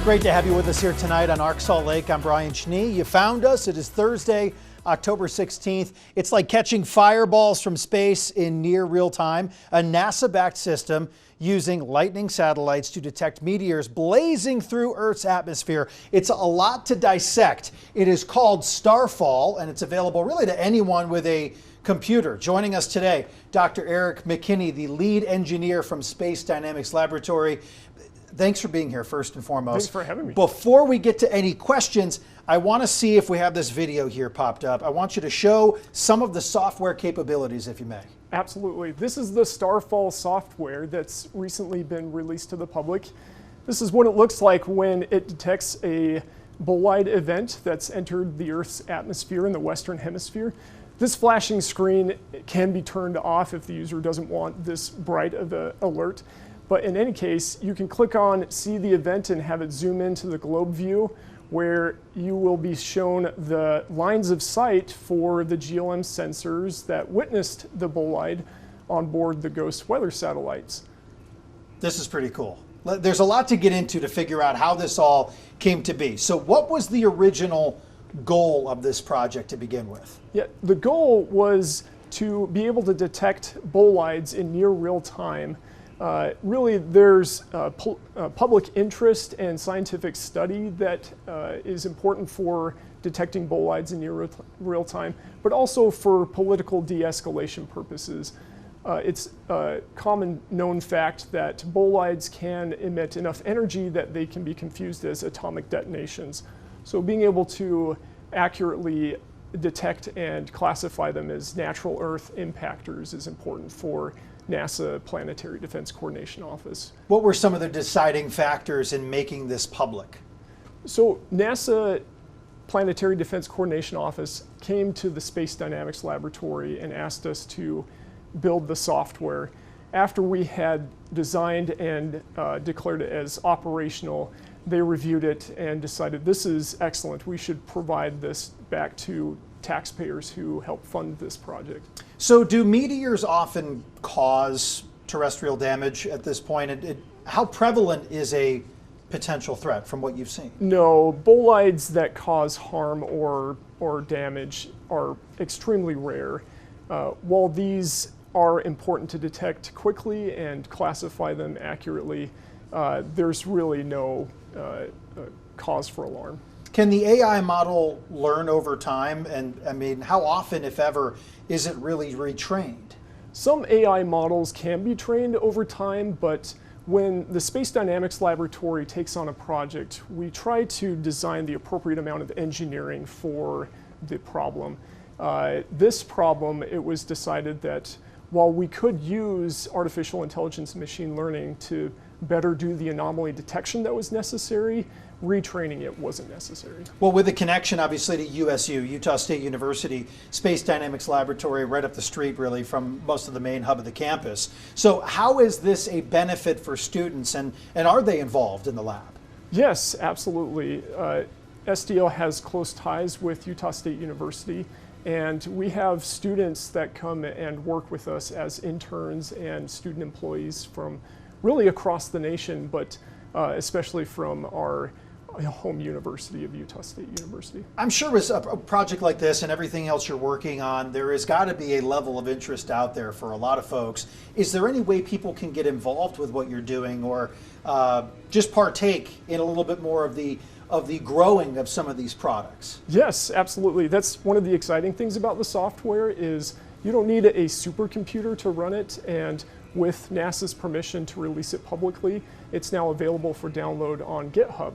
Great to have you with us here tonight on Arc Salt Lake. I'm Brian Schnee. You found us. It is Thursday, October 16th. It's like catching fireballs from space in near real time. A NASA-backed system using lightning satellites to detect meteors blazing through Earth's atmosphere. It's a lot to dissect. It is called Starfall, and it's available really to anyone with a computer. Joining us today, Dr. Eric McKinney, the lead engineer from Space Dynamics Laboratory. Thanks for being here, first and foremost. Thanks for having me. Before we get to any questions, I want to see if we have this video here popped up. I want you to show some of the software capabilities, if you may. Absolutely. This is the Starfall software that's recently been released to the public. This is what it looks like when it detects a bolide event that's entered the Earth's atmosphere in the Western Hemisphere. This flashing screen can be turned off if the user doesn't want this bright of an alert. But in any case, you can click on see the event and have it zoom into the globe view, where you will be shown the lines of sight for the GLM sensors that witnessed the bolide on board the GHOST weather satellites. This is pretty cool. There's a lot to get into to figure out how this all came to be. So what was the original goal of this project to begin with? Yeah, the goal was to be able to detect bolides in near real time. Really, there's public interest and scientific study that is important for detecting bolides in near real time, but also for political de-escalation purposes. It's a common known fact that bolides can emit enough energy that they can be confused as atomic detonations. So being able to accurately detect and classify them as natural Earth impactors is important for NASA Planetary Defense Coordination Office. What were some of the deciding factors in making this public? So NASA Planetary Defense Coordination Office came to the Space Dynamics Laboratory and asked us to build the software. After we had designed and declared it as operational, they reviewed it and decided this is excellent. We should provide this back to taxpayers who help fund this project. So do meteors often cause terrestrial damage at this point? How prevalent is a potential threat from what you've seen? No, bolides that cause harm or damage are extremely rare. While these are important to detect quickly and classify them accurately, there's really no cause for alarm. Can the AI model learn over time? And I mean, how often, if ever, is it really retrained? Some AI models can be trained over time, but when the Space Dynamics Laboratory takes on a project, we try to design the appropriate amount of engineering for the problem. This problem, it was decided that while we could use artificial intelligence and machine learning to better do the anomaly detection that was necessary, retraining it wasn't necessary. Well, with the connection obviously to USU, Utah State University, Space Dynamics Laboratory right up the street really from most of the main hub of the campus. So how is this a benefit for students and are they involved in the lab? Yes, absolutely. SDL has close ties with Utah State University, and we have students that come and work with us as interns and student employees from really across the nation, but especially from our home university of Utah State University. I'm sure with a project like this and everything else you're working on, there has got to be a level of interest out there for a lot of folks. Is there any way people can get involved with what you're doing or just partake in a little bit more of the growing of some of these products? Yes, absolutely. That's one of the exciting things about the software is you don't need a supercomputer to run it, and with NASA's permission to release it publicly, it's now available for download on GitHub.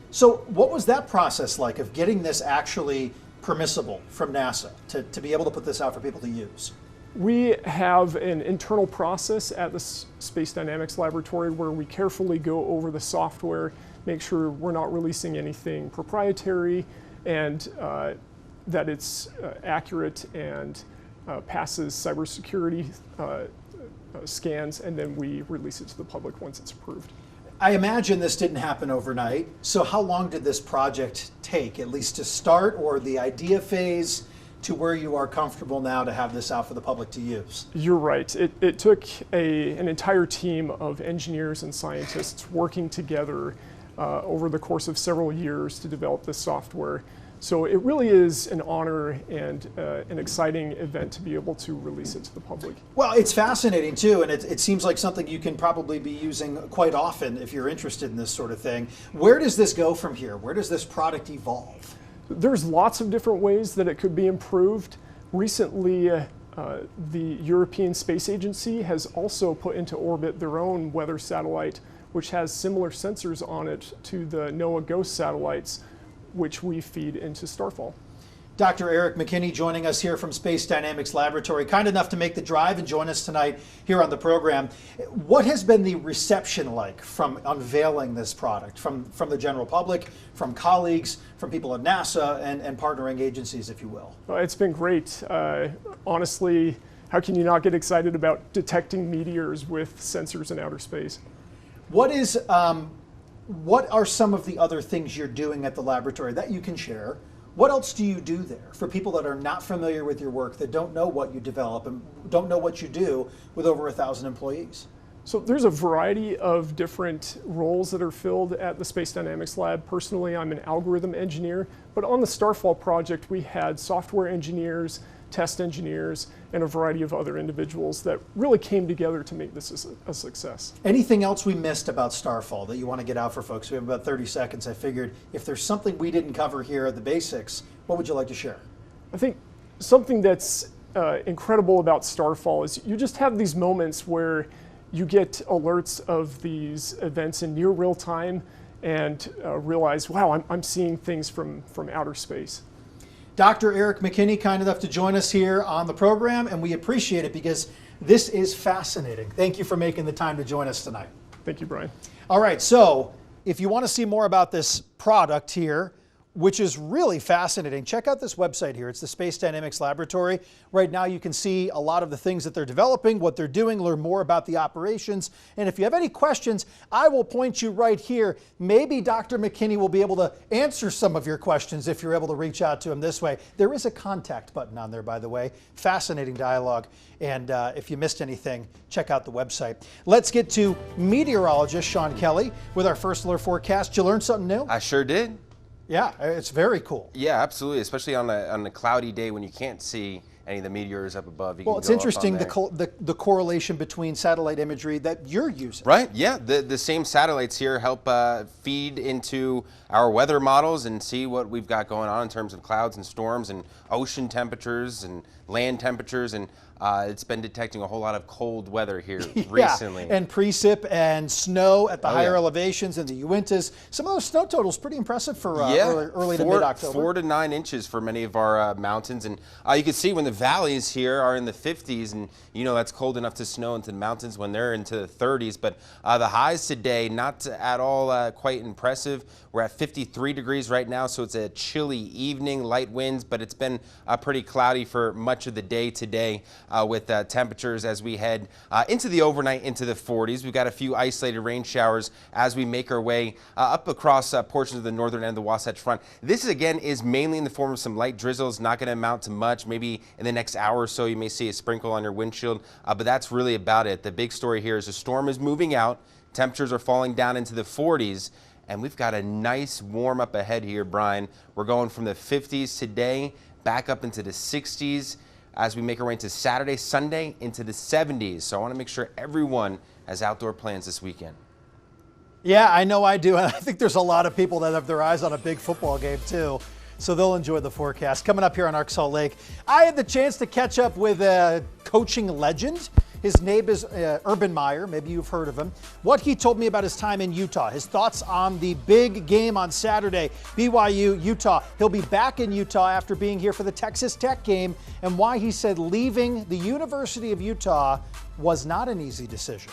So what was that process like of getting this actually permissible from NASA to be able to put this out for people to use? We have an internal process at the Space Dynamics Laboratory where we carefully go over the software, make sure we're not releasing anything proprietary, and that it's accurate and passes cybersecurity scans, and then we release it to the public once it's approved. I imagine this didn't happen overnight. So how long did this project take, at least to start, or the idea phase to where you are comfortable now to have this out for the public to use? You're right. It took an entire team of engineers and scientists working together over the course of several years to develop this software. So it really is an honor and an exciting event to be able to release it to the public. Well, it's fascinating too, and it seems like something you can probably be using quite often if you're interested in this sort of thing. Where does this go from here? Where does this product evolve? There's lots of different ways that it could be improved. Recently, the European Space Agency has also put into orbit their own weather satellite, which has similar sensors on it to the NOAA GOES satellites, which we feed into Starfall. Dr. Eric McKinney joining us here from Space Dynamics Laboratory, kind enough to make the drive and join us tonight here on the program. What has been the reception like from unveiling this product, from the general public, from colleagues, from people at NASA and partnering agencies, if you will? It's been great. Honestly, how can you not get excited about detecting meteors with sensors in outer space? What are some of the other things you're doing at the laboratory that you can share? What else do you do there for people that are not familiar with your work, that don't know what you develop and don't know what you do with over 1,000 employees? So there's a variety of different roles that are filled at the Space Dynamics Lab. Personally, I'm an algorithm engineer, but on the Starfall project, we had software engineers, test engineers, and a variety of other individuals that really came together to make this a success. Anything else we missed about Starfall that you want to get out for folks? We have about 30 seconds. I figured if there's something we didn't cover here at the basics, what would you like to share? I think something that's incredible about Starfall is you just have these moments where you get alerts of these events in near real time and realize, wow, I'm seeing things from outer space. Dr. Eric McKinney, kind enough to join us here on the program, and we appreciate it because this is fascinating. Thank you for making the time to join us tonight. Thank you, Brian. All right, so if you want to see more about this product here, which is really fascinating, check out this website here. It's the Space Dynamics Laboratory. Right now you can see a lot of the things that they're developing, what they're doing, learn more about the operations. And if you have any questions, I will point you right here. Maybe Dr. McKinney will be able to answer some of your questions if you're able to reach out to him this way. There is a contact button on there, by the way. Fascinating dialogue. And if you missed anything, check out the website. Let's get to meteorologist Sean Kelly with our first alert forecast. Did you learn something new? I sure did. Yeah, it's very cool. Yeah, absolutely, especially on a cloudy day when you can't see any of the meteors up above. Well, it's interesting the correlation between satellite imagery that you're using. Right, yeah, the same satellites here help feed into our weather models and see what we've got going on in terms of clouds and storms and ocean temperatures and land temperatures, and it's been detecting a whole lot of cold weather here recently. And precip and snow at the higher elevations and the Uintas. Some of those snow totals pretty impressive for early to mid-October. 4 to 9 inches for many of our mountains, and you can see when the valleys here are in the 50s, and you know that's cold enough to snow into the mountains when they're into the 30s. But the highs today, not at all quite impressive. We're at 53 degrees right now, so it's a chilly evening, light winds, but it's been pretty cloudy for much of the day today with temperatures as we head into the overnight into the 40s. We've got a few isolated rain showers as we make our way up across portions of the northern end of the Wasatch Front. This again is mainly in the form of some light drizzles, not going to amount to much. Maybe in the next hour or so you may see a sprinkle on your windshield, but that's really about it. The big story here is the storm is moving out, temperatures are falling down into the 40s, and we've got a nice warm up ahead here, Brian. We're going from the 50s today back up into the 60s as we make our way into Saturday, Sunday, into the 70s. So I want to make sure everyone has outdoor plans this weekend. Yeah, I know I do. And I think there's a lot of people that have their eyes on a big football game too. So they'll enjoy the forecast. Coming up here on Arc Salt Lake, I had the chance to catch up with a coaching legend. His name is Urban Meyer. Maybe you've heard of him. What he told me about his time in Utah, his thoughts on the big game on Saturday, BYU, Utah. He'll be back in Utah after being here for the Texas Tech game, and why he said leaving the University of Utah was not an easy decision.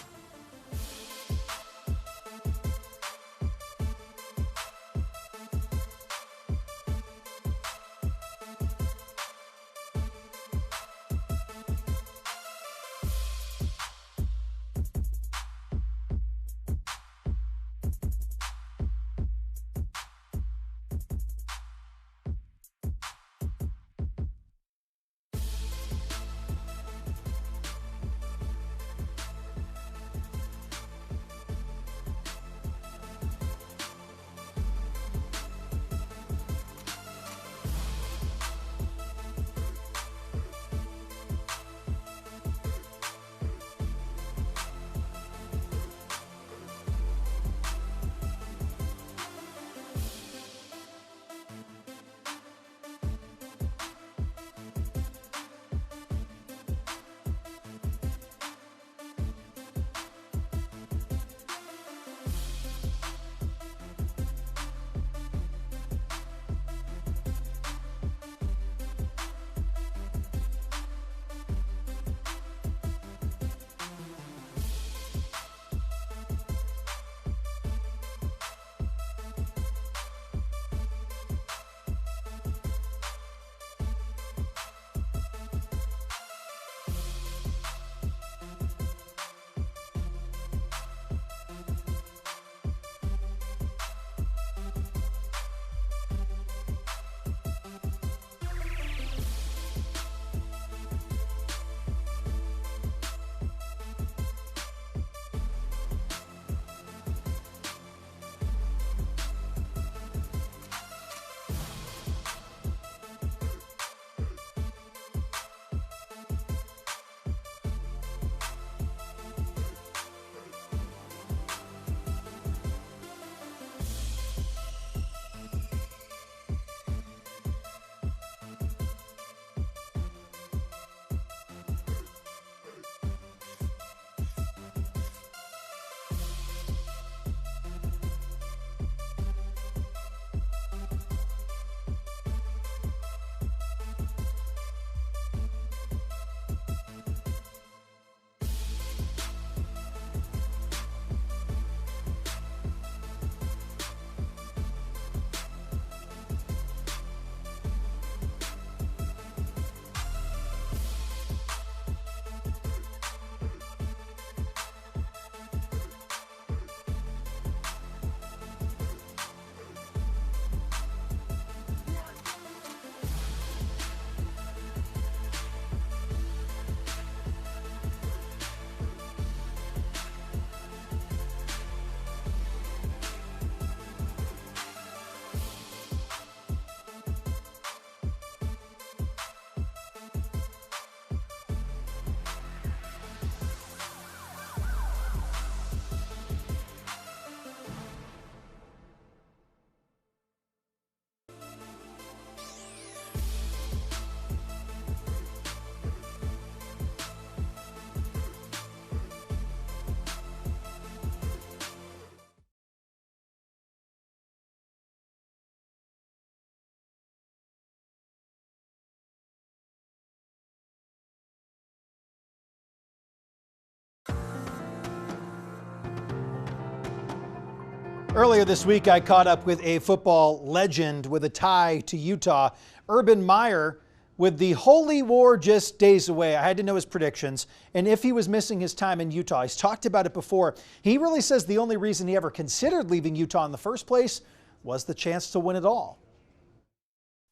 Earlier this week, I caught up with a football legend with a tie to Utah, Urban Meyer, with the Holy War just days away. I had to know his predictions and if he was missing his time in Utah. He's talked about it before. He really says the only reason he ever considered leaving Utah in the first place was the chance to win it all.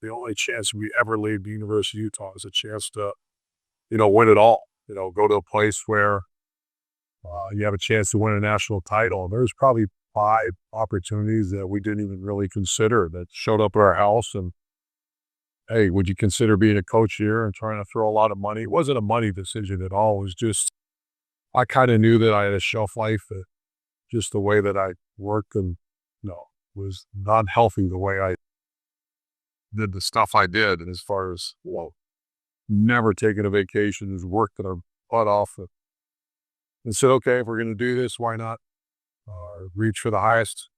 The only chance we ever leave the University of Utah is a chance to, win it all. Go to a place where you have a chance to win a national title. There's probably 5 opportunities that we didn't even really consider that showed up at our house. And hey, would you consider being a coach here and trying to throw a lot of money? It wasn't a money decision at all. It was just, I kind of knew that I had a shelf life, just the way that I worked and, was not healthy the way I did the stuff I did. And as far as, never taking a vacation, just worked our butt off and said, okay, if we're going to do this, why not reach for the highest,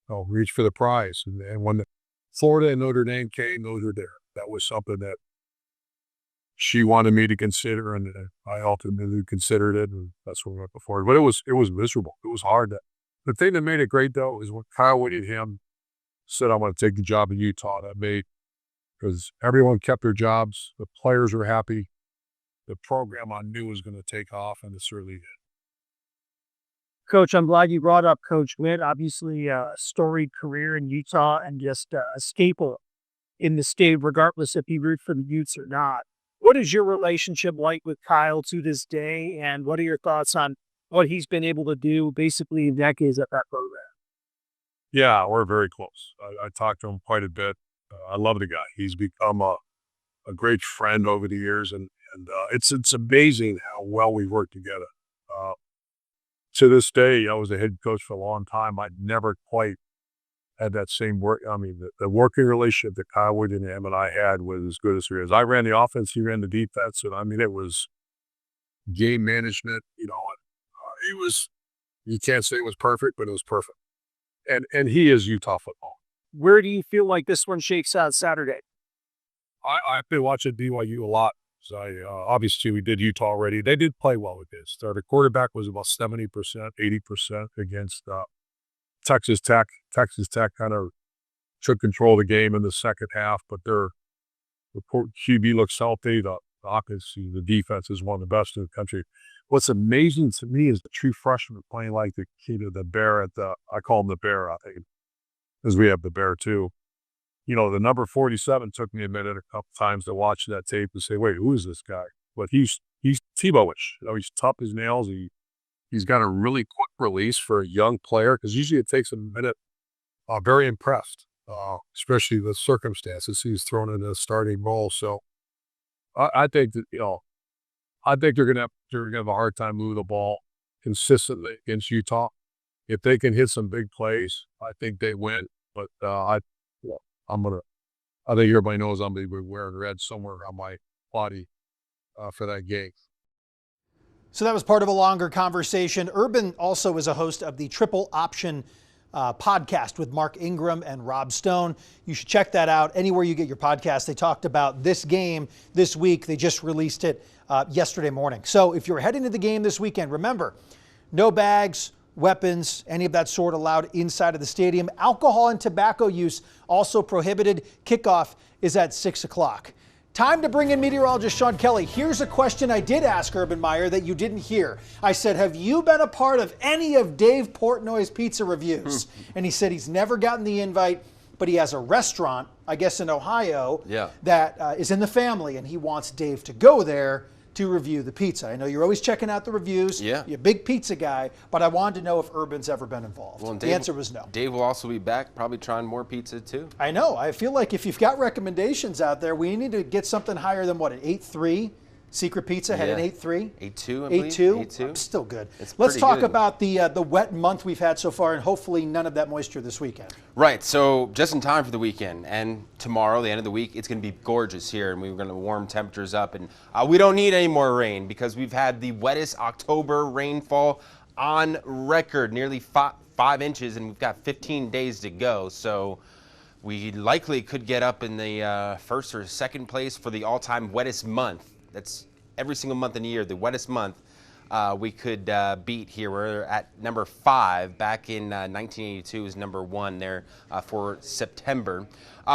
reach for the prize. And when Florida and Notre Dame came, those were there. That was something that she wanted me to consider, and I ultimately considered it, and that's what we went before. But it was miserable. It was hard. The thing that made it great, though, is when Kyle Whitney and him said, I'm going to take the job in Utah. That made, because everyone kept their jobs. The players were happy. The program I knew was going to take off, and it certainly did. Coach, I'm glad you brought up Coach Witt. Obviously, a storied career in Utah and just a staple in the state, regardless if you root for the Utes or not. What is your relationship like with Kyle to this day, and what are your thoughts on what he's been able to do basically in decades at that program? Yeah, we're very close. I talked to him quite a bit. I love the guy. He's become a great friend over the years, and it's amazing how well we work together. To this day, I was a head coach for a long time. I never quite had that same work. I mean, the working relationship that Kyle Wood and him and I had was as good as he is. I ran the offense, he ran the defense, and I mean, it was game management. It was, you can't say it was perfect, but it was perfect. And he is Utah football. Where do you feel like this one shakes out Saturday? I've been watching BYU a lot. So obviously, we did Utah already. They did play well with this. The quarterback was about 70%, 80% against Texas Tech. Texas Tech kind of took control of the game in the second half, but their QB looks healthy. The offense, the defense is one of the best in the country. What's amazing to me is the true freshmen playing like the kid of the Bear I call him the Bear, I think, because we have the Bear too. The number 47 took me a minute a couple times to watch that tape and say, wait, who is this guy? But he's Tebow-ish. He's tough as nails. He's got a really quick release for a young player, because usually it takes a minute. Very impressed, especially the circumstances he's thrown in a starting role. So I think that, I think they're gonna have a hard time moving the ball consistently against Utah. If they can hit some big plays, I think they win. But I think everybody knows I'm going to be wearing red somewhere on my body for that game. So that was part of a longer conversation. Urban also is a host of the Triple Option podcast with Mark Ingram and Rob Stone. You should check that out anywhere you get your podcast. They talked about this game this week. They just released it yesterday morning. So if you're heading to the game this weekend, remember, no bags, weapons, any of that sort allowed inside of the stadium. Alcohol and tobacco use also prohibited. Kickoff is at 6 o'clock. Time to bring in meteorologist Sean Kelly. Here's a question I did ask Urban Meyer that you didn't hear. I said, have you been a part of any of Dave Portnoy's pizza reviews? And he said he's never gotten the invite, but he has a restaurant, I guess in Ohio, that is in the family, and he wants Dave to go there to review the pizza. I know you're always checking out the reviews. Yeah. You're a big pizza guy, but I wanted to know if Urban's ever been involved. Well, the answer was no. Dave will also be back, probably trying more pizza too. I know. I feel like if you've got recommendations out there, we need to get something higher than what, an 8.3? Secret Pizza had an 8.3? 8.2, I believe. 8.2? Still good. Let's talk about the wet month we've had so far, and hopefully none of that moisture this weekend. Right, so just in time for the weekend, and tomorrow, the end of the week, it's going to be gorgeous here, and we're going to warm temperatures up, and we don't need any more rain because we've had the wettest October rainfall on record, nearly 5 inches, and we've got 15 days to go. So we likely could get up in the first or second place for the all-time wettest month. That's every single month in the year, the wettest month. we could beat here. We're at number 5. Back in 1982 was number 1 there for September.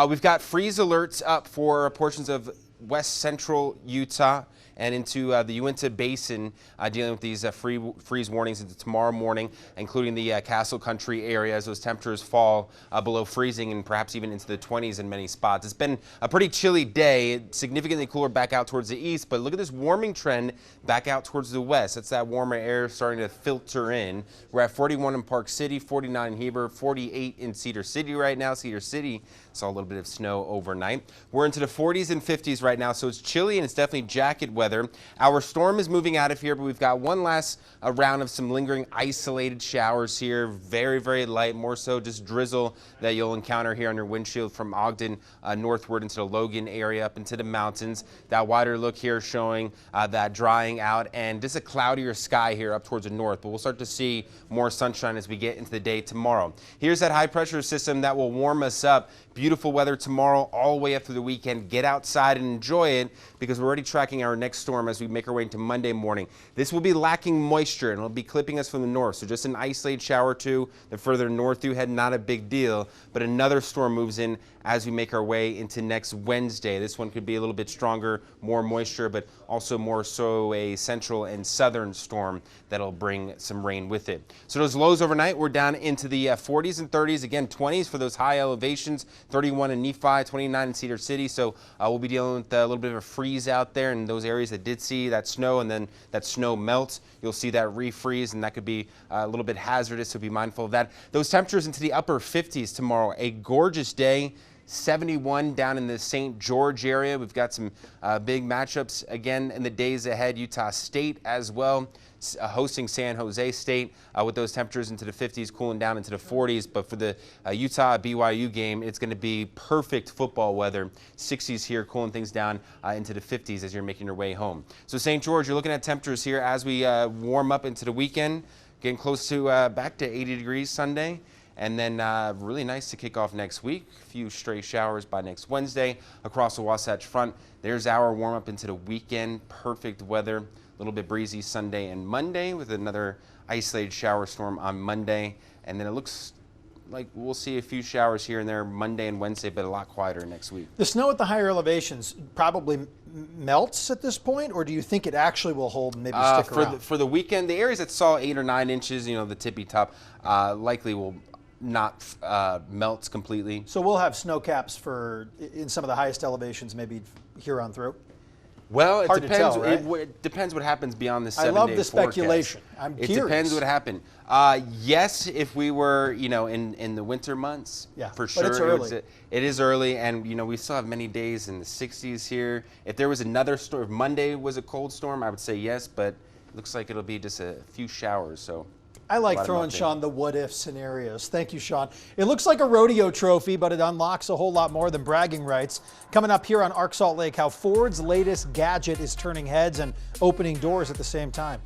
We've got freeze alerts up for portions of west central Utah and into the Uinta Basin, dealing with these freeze warnings into tomorrow morning, including the Castle Country area as those temperatures fall below freezing and perhaps even into the 20s in many spots. It's been a pretty chilly day, significantly cooler back out towards the east, but look at this warming trend back out towards the west. That's that warmer air starting to filter in. We're at 41 in Park City, 49 in Heber, 48 in Cedar City right now. Cedar City saw a little bit of snow overnight. We're into the 40s and 50s right now, so it's chilly and it's definitely jacket weather. Our storm is moving out of here, but we've got one last round of some lingering isolated showers here. Very, very light, more so just drizzle that you'll encounter here on your windshield from Ogden northward into the Logan area up into the mountains. That wider look here showing that drying out and just a cloudier sky here up towards the north, but we'll start to see more sunshine as we get into the day tomorrow. Here's that high pressure system that will warm us up. Beautiful weather tomorrow all the way up through the weekend. Get outside and enjoy it because we're already tracking our next storm as we make our way into Monday morning. This will be lacking moisture and it'll be clipping us from the north. So just an isolated shower or two. The further north you head, not a big deal. But another storm moves in as we make our way into next Wednesday. This one could be a little bit stronger, more moisture, but also more so a central and southern storm that'll bring some rain with it. So those lows overnight, we're down into the 40s and 30s. Again, 20s for those high elevations. 31 in Nephi, 29 in Cedar City. So we'll be dealing with a little bit of a freeze out there in those areas that did see that snow, and then that snow melts. You'll see that refreeze, and that could be a little bit hazardous, so be mindful of that. Those temperatures into the upper 50s tomorrow. A gorgeous day. 71 down in the St. George area. We've got some big matchups again in the days ahead. Utah State as well, hosting San Jose State with those temperatures into the 50s, cooling down into the 40s. But for the Utah BYU game, it's going to be perfect football weather. 60s here, cooling things down into the 50s as you're making your way home. So St. George, you're looking at temperatures here as we warm up into the weekend, getting close to back to 80 degrees Sunday. And then really nice to kick off next week. A few stray showers by next Wednesday across the Wasatch Front. There's our warm up into the weekend. Perfect weather. A little bit breezy Sunday and Monday with another isolated shower storm on Monday. And then it looks like we'll see a few showers here and there Monday and Wednesday, but a lot quieter next week. The snow at the higher elevations probably melts at this point, or do you think it actually will hold and maybe stick around? For the weekend, the areas that saw 8 or 9 inches, you know, the tippy top, likely will not melts completely. So we'll have snow caps for in some of the highest elevations, maybe here on through. Well, it Hard depends. to tell, right? It depends what happens beyond the 7-day I love the forecast. speculation. I'm It curious. depends what happened. Yes, if we were, you know, in the winter months, Yeah, for but sure. it's early. It is early, and you know we still have many days in the 60s here. If there was another storm, if Monday was a cold storm, I would say yes, but it looks like it'll be just a few showers. So. I like throwing Sean the what-if scenarios. Thank you, Sean. It looks like a rodeo trophy, but it unlocks a whole lot more than bragging rights. Coming up here on Arc Salt Lake, how Ford's latest gadget is turning heads and opening doors at the same time.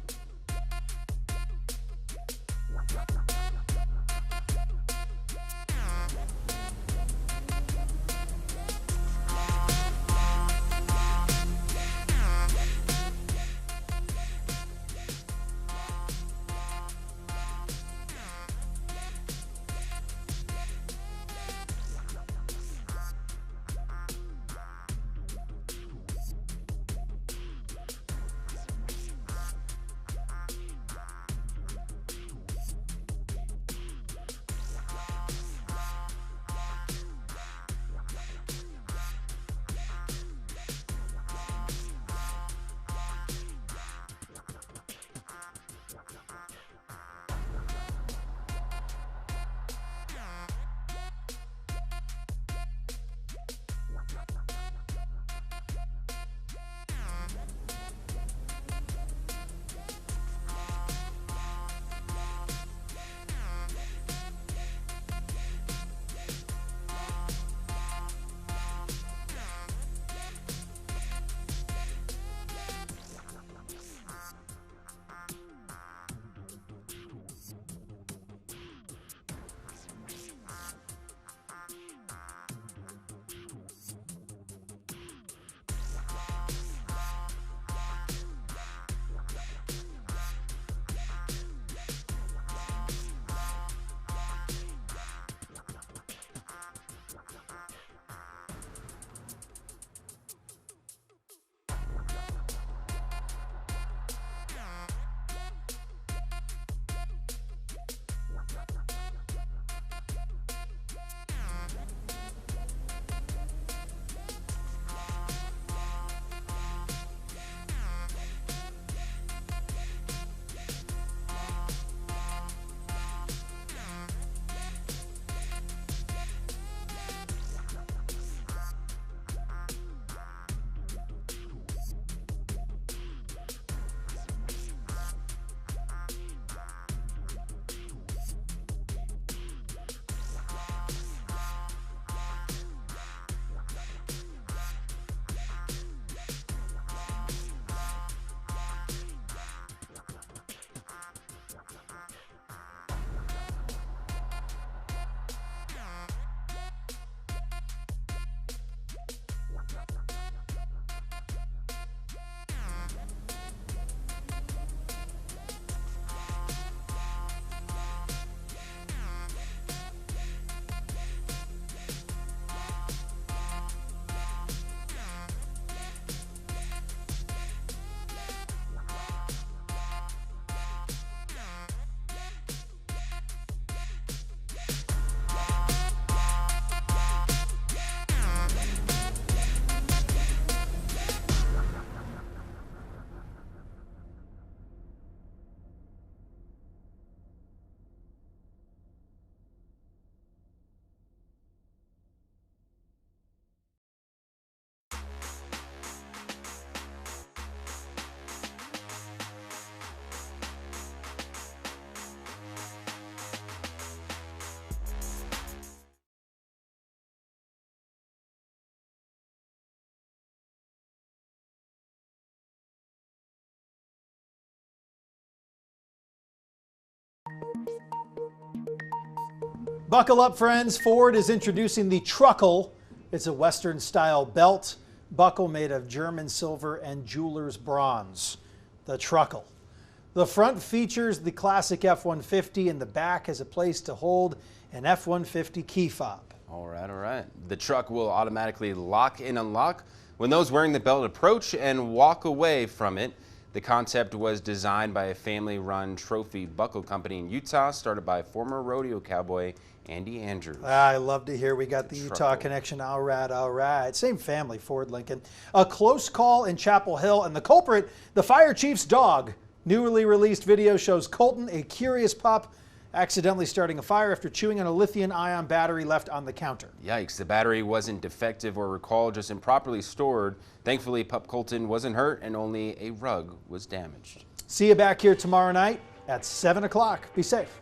Buckle up, friends. Ford is introducing the Truckle. It's a Western-style belt buckle made of German silver and jeweler's bronze. The Truckle. The front features the classic F-150 and the back has a place to hold an F-150 key fob. All right, all right. The truck will automatically lock and unlock when those wearing the belt approach and walk away from it. The concept was designed by a family-run trophy buckle company in Utah, started by former rodeo cowboy Andy Andrews. I love to hear we got the Utah connection. All right, all right. Same family, Ford Lincoln. A close call in Chapel Hill, and the culprit, the fire chief's dog. Newly released video shows Colton, a curious pup, accidentally starting a fire after chewing on a lithium-ion battery left on the counter. Yikes, the battery wasn't defective or recalled, just improperly stored. Thankfully, pup Colton wasn't hurt and only a rug was damaged. See you back here tomorrow night at 7 o'clock. Be safe.